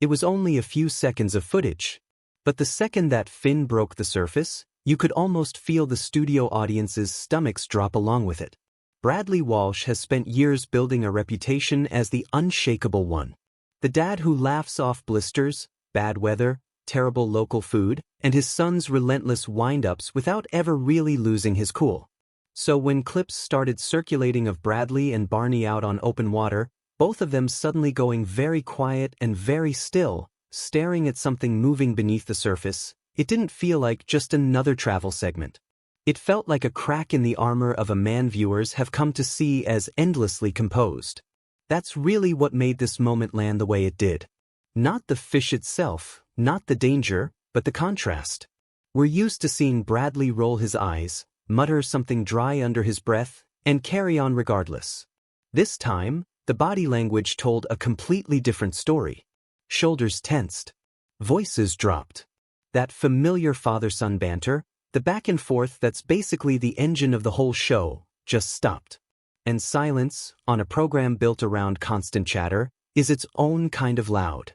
It was only a few seconds of footage. But the second that fin broke the surface, you could almost feel the studio audience's stomachs drop along with it. Bradley Walsh has spent years building a reputation as the unshakable one. The dad who laughs off blisters, bad weather, terrible local food, and his son's relentless wind-ups without ever really losing his cool. So when clips started circulating of Bradley and Barney out on open water, both of them suddenly going very quiet and very still, staring at something moving beneath the surface, it didn't feel like just another travel segment. It felt like a crack in the armor of a man viewers have come to see as endlessly composed. That's really what made this moment land the way it did. Not the fish itself, not the danger, but the contrast. We're used to seeing Bradley roll his eyes, mutter something dry under his breath, and carry on regardless. This time, the body language told a completely different story. Shoulders tensed. Voices dropped. That familiar father-son banter, the back and forth that's basically the engine of the whole show, just stopped. And silence, on a program built around constant chatter, is its own kind of loud.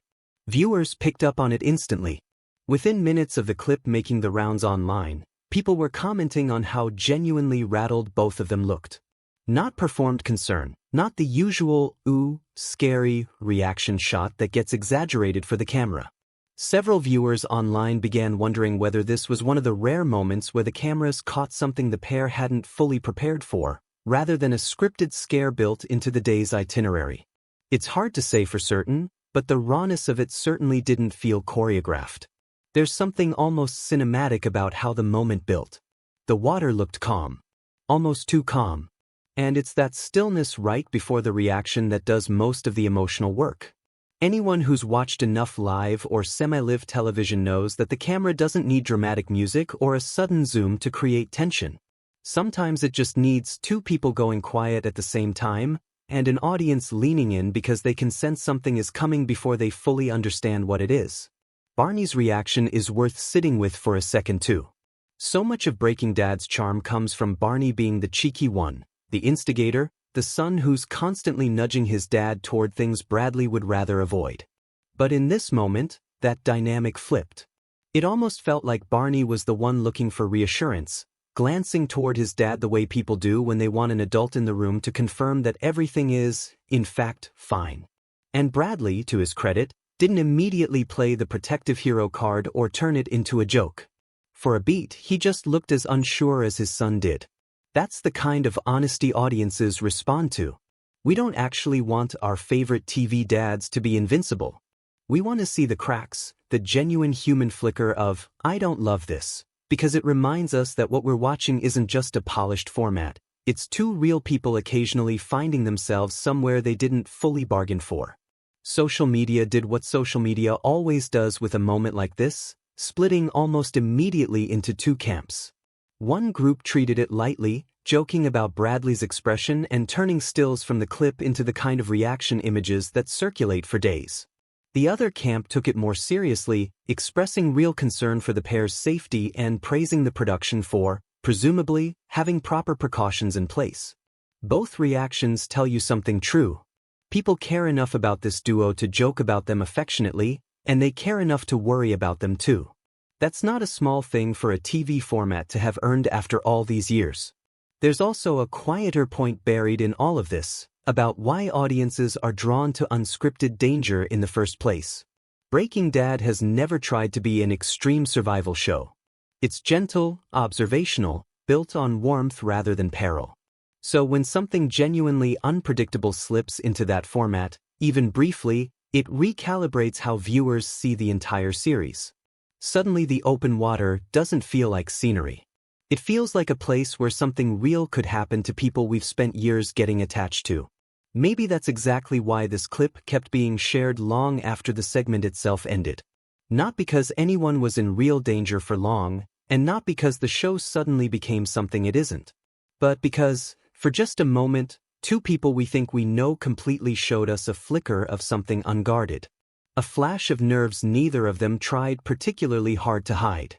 Viewers picked up on it instantly. Within minutes of the clip making the rounds online, people were commenting on how genuinely rattled both of them looked. Not performed concern, not the usual, ooh, scary reaction shot that gets exaggerated for the camera. Several viewers online began wondering whether this was one of the rare moments where the cameras caught something the pair hadn't fully prepared for, rather than a scripted scare built into the day's itinerary. It's hard to say for certain, but the rawness of it certainly didn't feel choreographed. There's something almost cinematic about how the moment built. The water looked calm. Almost too calm. And it's that stillness right before the reaction that does most of the emotional work. Anyone who's watched enough live or semi-live television knows that the camera doesn't need dramatic music or a sudden zoom to create tension. Sometimes it just needs two people going quiet at the same time, and an audience leaning in because they can sense something is coming before they fully understand what it is. Barney's reaction is worth sitting with for a second too. So much of Breaking Dad's charm comes from Barney being the cheeky one, the instigator, the son who's constantly nudging his dad toward things Bradley would rather avoid. But in this moment, that dynamic flipped. It almost felt like Barney was the one looking for reassurance, glancing toward his dad the way people do when they want an adult in the room to confirm that everything is, in fact, fine. And Bradley, to his credit, didn't immediately play the protective hero card or turn it into a joke. For a beat, he just looked as unsure as his son did. That's the kind of honesty audiences respond to. We don't actually want our favorite TV dads to be invincible. We want to see the cracks, the genuine human flicker of, I don't love this, because it reminds us that what we're watching isn't just a polished format, it's two real people occasionally finding themselves somewhere they didn't fully bargain for. Social media did what social media always does with a moment like this, splitting almost immediately into two camps. One group treated it lightly, joking about Bradley's expression and turning stills from the clip into the kind of reaction images that circulate for days. The other camp took it more seriously, expressing real concern for the pair's safety and praising the production for, presumably, having proper precautions in place. Both reactions tell you something true. People care enough about this duo to joke about them affectionately, and they care enough to worry about them too. That's not a small thing for a TV format to have earned after all these years. There's also a quieter point buried in all of this, about why audiences are drawn to unscripted danger in the first place. Breaking Dad has never tried to be an extreme survival show. It's gentle, observational, built on warmth rather than peril. So when something genuinely unpredictable slips into that format, even briefly, it recalibrates how viewers see the entire series. Suddenly the open water doesn't feel like scenery. It feels like a place where something real could happen to people we've spent years getting attached to. Maybe that's exactly why this clip kept being shared long after the segment itself ended. Not because anyone was in real danger for long, and not because the show suddenly became something it isn't. But because, for just a moment, two people we think we know completely showed us a flicker of something unguarded. A flash of nerves neither of them tried particularly hard to hide.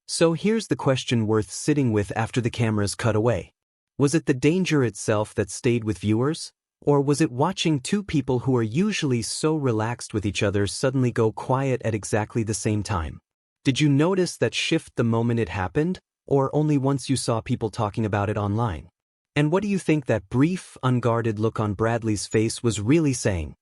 So here's the question worth sitting with after the cameras cut away. Was it the danger itself that stayed with viewers? Or was it watching two people who are usually so relaxed with each other suddenly go quiet at exactly the same time? Did you notice that shift the moment it happened, or only once you saw people talking about it online? And what do you think that brief, unguarded look on Bradley's face was really saying?